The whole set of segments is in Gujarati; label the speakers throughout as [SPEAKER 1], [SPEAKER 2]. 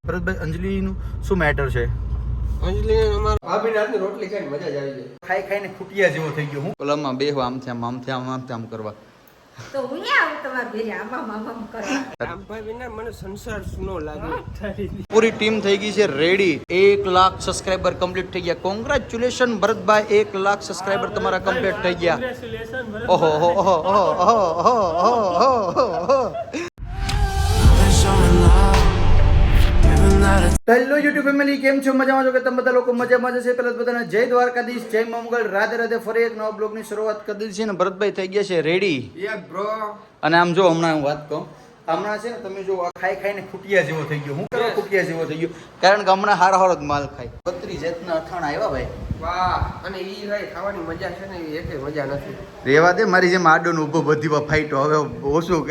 [SPEAKER 1] ભરતભાઈ અંજલિ નું શું મેટર છે?
[SPEAKER 2] અંજલિ અમારા ભાભીના હાથની રોટલી ખાઈને મજા જ આવી જાય.
[SPEAKER 1] ખાઈ ખાઈને ખૂટિયા જેવો થઈ ગયો. હું ઓલામાં બે આમ આમ કરવા
[SPEAKER 3] તો હું આવું તમારા ઘરે આમ કરવા.
[SPEAKER 2] રામભાઈ વિના મને સંસાર સુનો લાગે.
[SPEAKER 1] પૂરી ટીમ થઈ ગઈ છે રેડી. 1 લાખ સબસ્ક્રાઇબર કમ્પ્લીટ થઈ ગયા. કોંગ્રેચ્યુલેશન ભરતભાઈ, 1 લાખ સબસ્ક્રાઇબર તમારા કમ્પ્લીટ થઈ ગયા. ઓહો ઓહો ઓહો ઓહો ઓહો ઓહો. હેલો યુટ્યુબ ફેમિલી, કેમ છો? મજામાં છો કે તમે બધા લોકો મજામાં જશે? પહેલા બધાને જય દ્વારકાધીશ, જય મંગળ, રાધે રાધે. ફરી એક નવા બ્લોગની શરૂઆત કરી દીધી છે ને ભરતભાઈ થઈ ગયા છે રેડી.
[SPEAKER 2] બ્રો.
[SPEAKER 1] અને આમ જો હમણાં હું વાત કહું, હમણાં છે ને તમે જો ખાઈ ખાઈને ખૂટિયા જેવો થઈ ગયો. હું કરો ખૂટિયા જેવો થઈ ગયો? કારણ કે હમણાં હારો જ માલ ખાય. 32 જાતના અથાણા આવ્યા ભાઈ.
[SPEAKER 2] વાહ. અને ઈ ભાઈ ખાવાની મજા છે ને એ એકે મજા નથી.
[SPEAKER 1] રેવા દે, મારી જેમ આડો ઊભો બધી ફાઈટો હવે ઓછું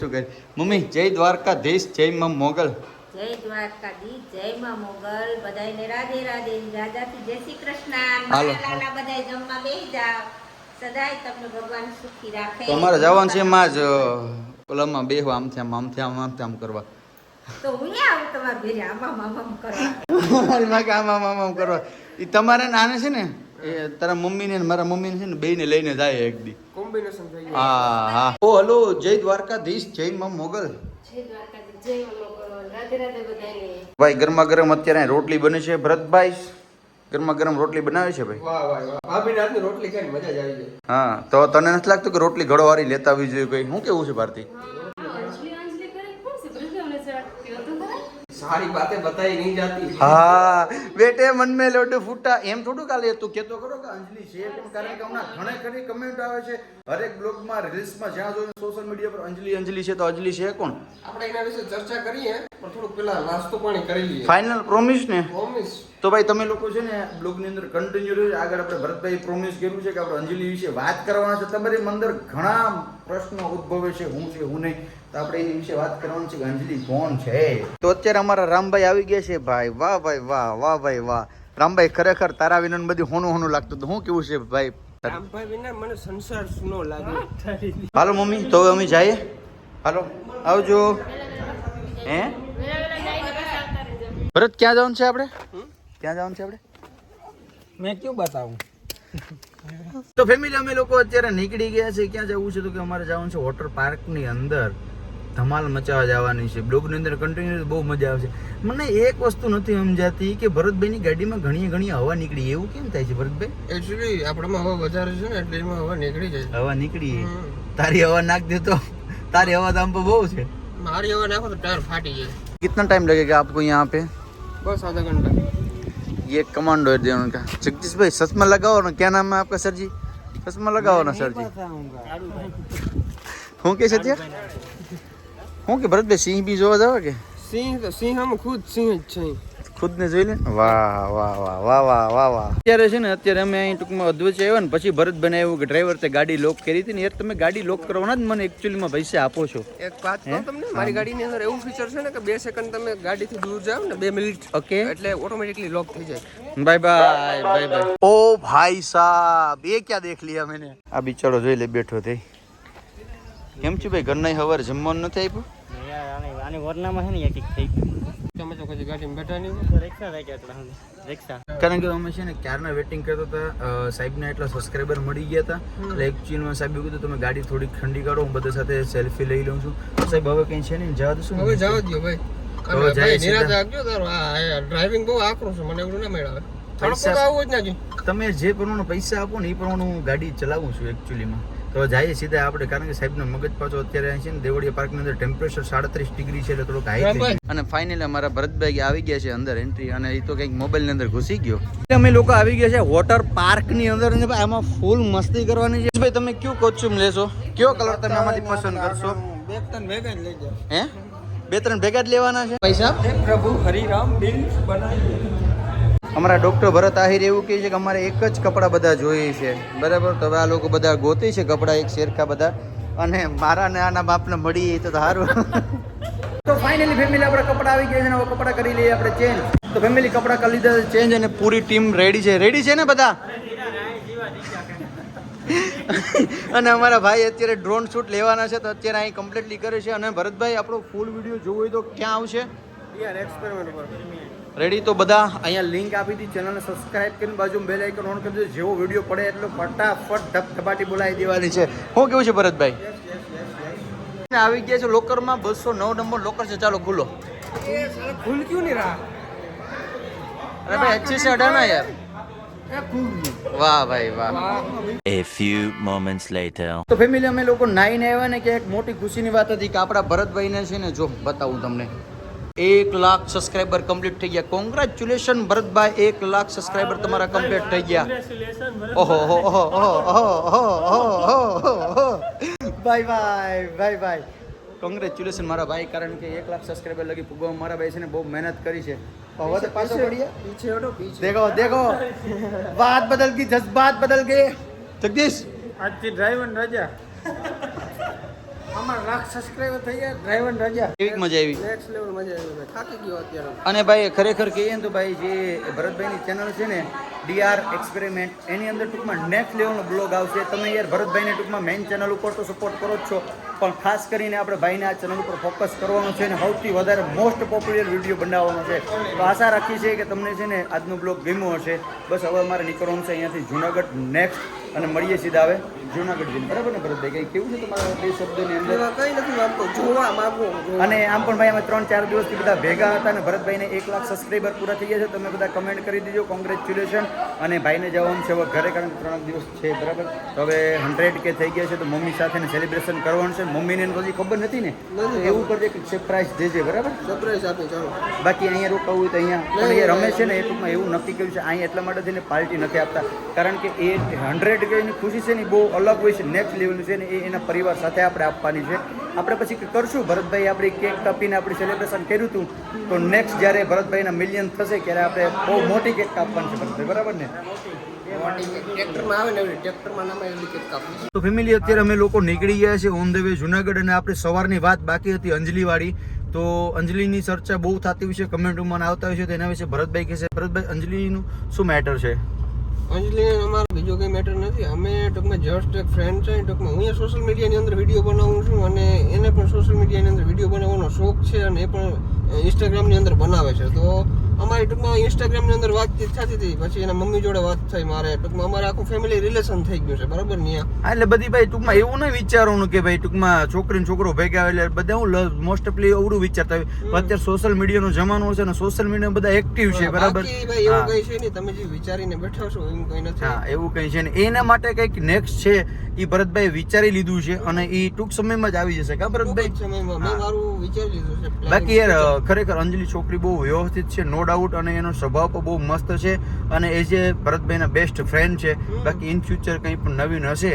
[SPEAKER 1] કરે. મમ્મી જય દ્વારકાધીશ, જય માં મોગલ.
[SPEAKER 3] જય દ્વારકાધીશ, જય માં મોગલ. બધાને રાધે રાધે, રાજાથી જય શ્રી કૃષ્ણ. માલા બધાય જમવા બેસી જાવ. સદાય તમને ભગવાન સુખી રાખે.
[SPEAKER 1] તો અમારે જવાનું છે એમાં જ ઓલામાં બે આમ કરવા.
[SPEAKER 3] તો હું આવું તમારા ઘરે આમ કરવા.
[SPEAKER 1] આમ કરવા. એ તમારે નાને છે ને એ તારા મમ્મીને ને મારા મમ્મીને છે ને બેયને લઈને જાય એક દી.
[SPEAKER 2] કોમ્બિનેશન થઈ ગયું.
[SPEAKER 1] હા હા. ઓ હલો, જય દ્વારકાધીશ, જય માં મોગલ.
[SPEAKER 3] જય દ્વારકાધીશ, જય માં મોગલ. રાધે રાધે બધાને.
[SPEAKER 1] ભાઈ ગરમા ગરમ અત્યારે રોટલી બને છે. ભરતભાઈ ગરમા ગરમ રોટલી બનાવે છે ભાઈ.
[SPEAKER 2] વાહ વાહ વાહ. ભાભીના હાથની રોટલી ખાઈને મજા જ આવી જાય.
[SPEAKER 1] હા, તો તને નથી લાગતું કે રોટલી ઘડોવાળી લેતા આવી જોઈએ કઈ? શું કેવું છે ભારતી?
[SPEAKER 2] સારી બાतें बताई नहीं जाती.
[SPEAKER 1] હા બેટે મન મે લોટ ફૂટા એમ થોડું કાલે તું કેતો કરો કે અંજલિ છે, પણ કારણ કે હમણાં ઘણી ખરી કમેન્ટ આવે છે હરેક બ્લોગમાં, રીલ્સમાં, જ્યાં જોઈને સોશિયલ મીડિયા પર અંજલિ છે. તો અંજલિ છે કોણ?
[SPEAKER 2] આપણે એના વિશે ચર્ચા કરીએ પણ થોડુંક પેલા નાસ્તો પાણી કરી લઈએ.
[SPEAKER 1] ફાઇનલ પ્રોમિસ ને?
[SPEAKER 2] પ્રોમિસ.
[SPEAKER 1] તો ભાઈ તમે લોકો છે ને બ્લોગની અંદર કન્ટિન્યુ રહ્યો. આગળ આપણે ભરતભાઈ પ્રોમિસ કર્યું છે કે આપણે અંજલિ વિશે વાત કરવાના છે. તમારી અંદર ઘણા પ્રશ્નો ઉદ્ભવે છે, હું છે હું નહીં, તો આપણે એની વિશે વાત કરવાની છે કે અંજલિ કોણ છે. તો અત્યારે અમારા રામભાઈ આવી ગયા છે ભાઈ. વાહ ભાઈ વાહ, વાહ ભાઈ વાહ. રામભાઈ ખરેખર તારા વિના બધું હોનું લાગતું હતું. શું કેવું છે ભાઈ?
[SPEAKER 2] રામભાઈ વિના મને સંસાર સુનો લાગે.
[SPEAKER 1] હાલો મમ્મી, તો હવે અમે જઈએ. હાલો આવજો. હે ભરત, ક્યાં જવાનું છે આપણે? ક્યાં જવાનું છે આપણે?
[SPEAKER 2] મેં ક્યું બતાવું?
[SPEAKER 1] તો ફેમિલી અમે લોકો અત્યારે નીકળી ગયા છે. ક્યાં જવું છે? તો કે અમારે જવાનું છે વોટર પાર્ક ની અંદર. ધમાલ મચાવવા જવાની છે. બ્લોગ ની અંદર કન્ટિન્યુ બહુ મજા આવશે. મને એક વસ્તુ નથી સમજાતી કે ભરતભાઈ ની ગાડીમાં ઘણી હવા નીકળી. એવું કેમ થાય છે ભરતભાઈ?
[SPEAKER 2] એકચ્યુઅલી આપણામાં હવા વધારે છે ને એટલે એમાં હવા નીકળી જાય.
[SPEAKER 1] હવા નીકળી? તારી હવા નાખ દે તો. તારી હવા તો આમ બહુ છે.
[SPEAKER 2] મારી હવા નાખો તો ટાયર ફાટી જાય.
[SPEAKER 1] कितना टाइम लगेगा आपको यहाँ पे?
[SPEAKER 2] बस आधा घंटा.
[SPEAKER 1] ये कमांडो है देवन का. जगदीश भाई चश्मा लगाओ ना. क्या नाम है आपका सर जी? चश्मा लगाओ ना सर जी. હું કે છે ત્યાં? હું કે ભરતભાઈ સિંહ બી જોવા જાવ કે?
[SPEAKER 2] સિંહ તો સિંહ અમે ખુદ સિંહ જ છે.
[SPEAKER 1] ખુદ ને જોઈ લે. વાહ વાહ વાહ વાહ વાહ વાહ વાહ. અત્યારે છે ને અત્યારે અમે અહીં ટૂંકમાં અદ્વૈત આવ્યા ને પછી ભરત બનાવ્યું કે ડ્રાઈવર તે ગાડી લોક કરી હતી ને. યાર તમે ગાડી લોક કરવાના જ મને એકચ્યુઅલીમાં પૈસા આપો છો.
[SPEAKER 2] એક વાત કહું તમને, મારી ગાડીની અંદર એવું ફીચર છે ને કે 2 સેકન્ડ તમે ગાડીથી દૂર જાવ ને 2 મિનિટ
[SPEAKER 1] ઓકે
[SPEAKER 2] એટલે ઓટોમેટિકલી લોક થઈ જાય.
[SPEAKER 1] Bye bye bye bye. ઓ ભાઈ સાહેબ, એ ક્યાં દેખ लिया मैंने. આ બિચારો જોઈ લે બેઠો થઈ. કેમ છે ભાઈ? ઘરના સવારે જમવાનું નથી આપ્યું?
[SPEAKER 4] આની વરનામાં છે ને એક થઈ
[SPEAKER 2] તમે તો કદી ગાડીમાં બેઠા નહીં.
[SPEAKER 4] રિક્ષા થઈ ગયા એટલા રિક્ષા.
[SPEAKER 1] કારણ કે અમે છે ને ક્યારના વેટિંગ કરતા હતા. સાહેબને એટલા સબસ્ક્રાઈબર મળી ગયા હતા એટલે એકચ્યુઅલમાં સાહેબ કીધું તમે ગાડી થોડીક ઠંડી કાઢો, હું બધા સાથે સેલ્ફી લઈ લઉં છું. સાહેબ હવે કંઈ છે નહીં, જવા દઉં.
[SPEAKER 2] હવે જવા દો ભાઈ.
[SPEAKER 1] હવે જાય
[SPEAKER 2] નિરાતે આગળ તારો આ ડ્રાઇવિંગ બહુ આકરું છે, મને એવું ના મેળવે. થોડું આવું જ નથી.
[SPEAKER 1] તમે જે પ્રમાણે પૈસા આપો ને એ પ્રમાણે હું ગાડી ચલાવું છું એકચ્યુઅલીમાં. તો જઈએ સીધા આપણે, કારણ કે સાહેબનો મગજ પાછો અત્યારે છે ને દેવળિયા પાર્કની અંદર ટેમ્પરેચર 37 ડિગ્રી છે એટલે થોડુંક હાઈ. અને ફાઇનલી અમારા ભરતભાઈ આવી ગયા છે અંદર એન્ટ્રી, અને એ તો કંઈક મોબાઈલની અંદર ઘૂસી ગયો. અમે લોકો આવી ગયા છે વોટર પાર્કની અંદર અને આમાં ફૂલ મસ્તી કરવાની છે. ભાઈ તમે કયો કોસ્ચ્યુમ લેશો? કયો કલર તમે આમાંથી પસંદ કરશો?
[SPEAKER 2] 2-3 ભેગા જ લઈ જાઓ.
[SPEAKER 1] હે 2-3 ભેગા જ લેવાના છે? પૈસા
[SPEAKER 2] પ્રભુ હરિરામ બિલ બનાવી.
[SPEAKER 1] અમારા ડોક્ટર ભરત આહિર એવું કહે છે કે અમારે એક જ કપડાં બધા જોઈએ છે, બરાબર? તો હવે આ લોકો બધા ગોતે છે કપડાં એક શેરખા બધા, અને મારા ને આના બાપને મળી તો સારું. તો ફાઇનલી ફેમિલી આપણે કપડાં આવી ગયા છે ને હવે કપડાં કરી લઈએ આપણે ચેન્જ. તો ફેમિલી કપડાં કરી લીધા ચેન્જ અને પૂરી ટીમ રેડી છે. રેડી છે ને બધા? અને અમારા ભાઈ અત્યારે ડ્રોન શૂટ લેવાના છે તો અત્યારે અહીં કમ્પ્લીટલી કરે છે. અને ભરતભાઈ આપણો ફૂલ વિડીયો જોવો હોય તો ક્યાં આવશે? રેડી? તો બધા અહીંયા લિંક આપી હતી, ચેનલને સબસ્ક્રાઇબ કરીને બાજુમાં બેલ આઇકન ઓન કરી દેજો. જેવો વિડીયો પડે એટલો ફટાફટ ધબધબાટી બોલાવી દેવાની છે. શું કેવું છે ભરતભાઈ? આવી ગયા છે લોકરમાં. 209 નંબર લોકર છે. ચાલો ખુલ્લો.
[SPEAKER 2] ભૂલ ક્યું નહીં રહા?
[SPEAKER 1] અરે ભાઈ अच्छे से हटाना यार. વાહ ભાઈ વાહ.
[SPEAKER 5] A few moments later.
[SPEAKER 1] તો ફેમિલી અમે લોકો નાઈને આવ્યા ને કે એક મોટી ખુશીની વાત હતી કે આપણા ભરતભાઈને છે ને, જો બતાવું તમને, 1 લાખ સબસ્ક્રાઇબર કમ્પ્લીટ થઈ ગયા. કોંગ્રેચ્યુલેશન ભરતભાઈ, 1 લાખ સબસ્ક્રાઇબર તમારા કમ્પ્લીટ થઈ ગયા. ઓહો ઓહો ઓહો ઓહો ઓહો ઓહો. By bye bye by. Congratulation મારા ભાઈ, કારણ કે 1 લાખ સબસ્ક્રાઇબર લગી પૂગવા મારા ભાઈ છે ને બહુ મહેનત કરી છે. હવે તો પાછો પડીએ.
[SPEAKER 2] પીછે હટો, પીછે.
[SPEAKER 1] देखो देखो, बात बदल गई, जज्बात बदल गए. जगदीश
[SPEAKER 2] આજથી ડ્રાઈવર રજા. અમારા લાખ સબસ્ક્રાઇબર થઈ ગયા, ડ્રાઈવર રજા.
[SPEAKER 1] કેવી મજા આવી.
[SPEAKER 2] નેક્સ્ટ લેવલ મજા આવી ભાઈ. થાકી ગયો અત્યારે.
[SPEAKER 1] અને ભાઈ ખરેખર કહીએ ને તો ભાઈ જે ભરતભાઈની ચેનલ છે ને DR એક્સપેરિમેન્ટ, એની અંદર ટૂંકમાં નેક્સ્ટ લેવલનો બ્લોગ આવશે. તમે યાર ભરતભાઈને ટૂંકમાં મેઇન ચેનલ ઉપર તો સપોર્ટ કરો જ છો, પણ ખાસ કરીને આપણે ભાઈને આ ચેનલ ઉપર ફોકસ કરવાનું છે અને સૌથી વધારે મોસ્ટ પોપ્યુલર વિડીયો બનાવવાનો છે. તો આશા રાખીએ છીએ કે તમને છે ને આજનો બ્લોગ ગમ્યો હશે. બસ હવે અમારે નીકળવાનું છે અહીંયાથી જુનાગઢ નેક્સ્ટ, અને મળીએ સીધા હવે જુનાગઢ જઈને. બરાબર ને ભરતભાઈ? કંઈ કેવું છે તમારા બે શબ્દોની અંદર?
[SPEAKER 2] કઈ નથી માંગતો, જોવા માંગો.
[SPEAKER 1] અને આમ પણ ભાઈ અમે 3-4 દિવસથી બધા ભેગા હતા અને ભરતભાઈને 1 લાખ સબસ્ક્રાઈબર પૂરા થઈ ગયા છે. તમે બધા કમેન્ટ કરી દીજો, કોંગ્રેચ્યુલેશન. અને ભાઈને જવાનું છે હવે ઘરે, કારણ કે 3 દિવસ છે. બરાબર? તો હવે 100K થઈ ગયા છે તો મમ્મી સાથે સેલિબ્રેશન કરવાનું છે. મમ્મીને હજી ખબર નથી ને, એવું કરજે કે સરપ્રાઈઝ દેજે. બરાબર?
[SPEAKER 2] સરપ્રાઈઝ આપી ચાલો.
[SPEAKER 1] બાકી અહીંયા રોકાવું હોય તો અહીંયા, પણ એ રમે છે ને એ ટૂંકમાં એવું નક્કી કર્યું છે અહીંયા એટલા માટે થઈને પાર્ટી નથી આપતા, કારણ કે એ 100K ની ખુશી છે ને બહુ અલગ હોય છે, નેક્સ્ટ લેવલની છે ને એ એના પરિવાર સાથે આપણે આપવાની છે. આપણે પછી કરશું ભરતભાઈ, આપણે કેક કાપીને આપણે સેલિબ્રેશન કર્યું હતું, તો નેક્સ્ટ જ્યારે ભરતભાઈના મિલિયન થશે ત્યારે આપણે બહુ મોટી કેક કાપવાની છે ભરતભાઈ. બરાબર ને?
[SPEAKER 2] ટ્રેક્ટરમાં આવે ને એવી ટ્રેક્ટરમાં નામે એવી કેક કાપી.
[SPEAKER 1] તો ફેમિલી અત્યારે અમે લોકો નીકળી ગયા છે ઓન ધ વે જુનાગઢ. અને આપણે સવારની વાત બાકી હતી અંજલિવાળી, તો અંજલિની ચર્ચા બહુ થતી હોય છે, કમેન્ટમાં આવતા હોય છે, તો એના વિશે ભરતભાઈ કહે છે. ભરતભાઈ, અંજલિનું શું મેટર છે?
[SPEAKER 2] અંજલિ અમારો બીજો કંઈ મેટર નથી. અમે ટૂંકમાં જસ્ટ એક ફ્રેન્ડ છે. ટૂંકમાં હું સોશિયલ મીડિયાની અંદર વિડીયો બનાવું છું અને એને પણ સોશિયલ મીડિયાની અંદર વિડીયો બનાવવાનો શોખ છે અને એ પણ ઇન્સ્ટાગ્રામની અંદર બનાવે છે. તો અમારી ટૂંકમાં ઇન્સ્ટાગ્રામની અંદર વાતચીત થતી હતી, પછી એના મમ્મી જોડે વાત થઈ મારે. ટૂંકમાં અમારે આખું ફેમિલી રિલેશન થઈ ગયું છે. બરાબર ને?
[SPEAKER 1] એટલે બધી ભાઈ ટૂંકમાં એવું નહીં વિચારવાનું કે ભાઈ ટૂંકમાં છોકરી ને છોકરો ભેગા એટલે બધા હું મોસ્ટ ઓફલી અવડું વિચારતા હોય. પણ અત્યારે સોશિયલ મીડિયાનો જમાનો છે ને સોશિયલ મીડિયા બધા એક્ટિવ છે. બરાબર?
[SPEAKER 2] ભાઈ એવું કઈ છે નહીં, તમે જે વિચારીને બેઠા છો એવું કઈ નથી.
[SPEAKER 1] હા, એવું કઈ છે ને એના માટે કંઈક નેક્સ્ટ છે એ ભરતભાઈ વિચારી લીધું છે અને એ ટૂંક સમયમાં જ આવી જશે. કા ભરતભાઈ?
[SPEAKER 2] સમયમાં મેં મારું વિચારી લીધું છે.
[SPEAKER 1] બાકી યાર ખરેખર અંજલિ છોકરી બહુ વ્યવસ્થિત છે, નો ડાઉટ, અને એનો સ્વભાવ પણ બહુ મસ્ત છે અને એ જે ભરતભાઈના બેસ્ટ ફ્રેન્ડ છે. બાકી ઇન ફ્યુચર કંઈ પણ નવીન હશે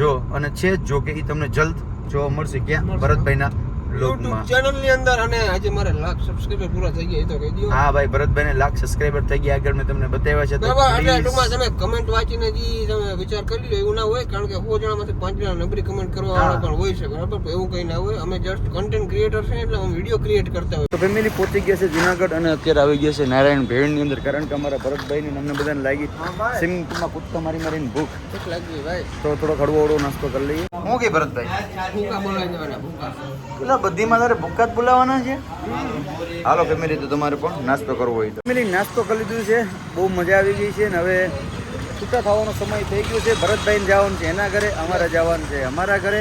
[SPEAKER 1] જો, અને છે જ જો કે એ તમને જલ્દ જોવા મળશે. ક્યાં? ભરતભાઈના બ્લોગમાં,
[SPEAKER 2] ચેનલ ની અંદર. અને આજે મારે 1 લાખ સબસ્ક્રાઇબર પૂરા થઈ ગયા એ તો કહી દો.
[SPEAKER 1] હા ભાઈ, ભરતભાઈને 1 લાખ સબસ્ક્રાઇબર થઈ ગયા, આગળ મેં તમને બતાવ્યા છે. તો
[SPEAKER 2] બરાબર, એટલે ટૂંકમાં તમે કમેન્ટ વાંચીને જી તમે વિચાર કરી લો એવું ના હોય, કારણ કે 100 જણામાંથી 5 જણા નબળી કમેન્ટ કરવા વાળા પણ હોય છે. બરાબર? તો એવું કંઈ ના હોય. અમે જસ્ટ કન્ટેન્ટ ક્રિએટર છે એટલે અમે વિડીયો ક્રિએટ કરતા હોય.
[SPEAKER 1] તો ફેમિલી પહોંચી ગયા છે જુનાગઢ અને અત્યારે આવી ગયા છે નારાયણ ભેળની અંદર, કારણ કે અમારા ભરતભાઈને અમને બધાને લાગી સ્વિમિંગ પુલમાં કૂદકા મારી મારીને ભૂખ
[SPEAKER 2] ભૂખ લાગી ભાઈ,
[SPEAKER 1] તો થોડો હળવો નાસ્તો કરી લઈએ. હું કે ભરતભાઈ
[SPEAKER 2] ભૂકા બોલાવી દેવાના. ભૂકા
[SPEAKER 1] પેલા બધીમાં તારે ભૂકા જ બોલાવાના છે. હાલો ફેમિલી, તો તમારે પણ નાસ્તો કરવો હોય તો ફેમિલી નાસ્તો કરી લીધું છે, બહુ મજા આવી ગઈ છે. ને હવે છૂટા થવાનો સમય થઈ ગયો છે. ભરતભાઈને જવાનું છે એના ઘરે, અમારે જવાનું છે અમારા ઘરે.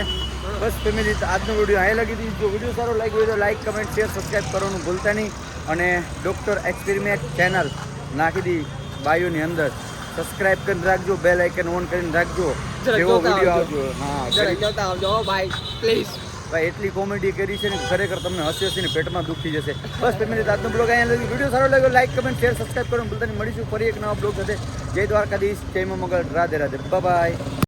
[SPEAKER 1] બસ ફેમિલી, આજનો વિડીયો અહીં લગી દીધી. જો વિડીયો સારો લાગ્યો હોય તો લાઈક, કમેન્ટ, શેર, સબસ્ક્રાઈબ કરવાનું ભૂલતા નહીં. અને ડૉક્ટર એક્સપેરિમેન્ટ ચેનલ નાખી દી બાયોની અંદર, સબસ્ક્રાઈબ કરીને રાખજો, બેલ આઇકન ઓન કરીને રાખજો. જેવો વિડીયો આવજો. હા,
[SPEAKER 2] જતા આવજો ભાઈ પ્લીઝ.
[SPEAKER 1] ભાઈ એટલી કોમેડી કરી છે ને ખરેખર તમને હસી હસીને પેટમાં દુખી જશે. બસ ફેમિલી, આજનો બ્લોગ અહીંયા લગી. વિડીયો સારો લાગ્યો લાઈક, કમેન્ટ, શેર, સબસ્ક્રાઈબ કરવાનું ભૂલતા નહીં. મળીશું ફરી એક નવા બ્લોગ સાથે. જય દ્વારકાધીશ, જય મા મોગલ, રાધે રાધે, બાય બાય.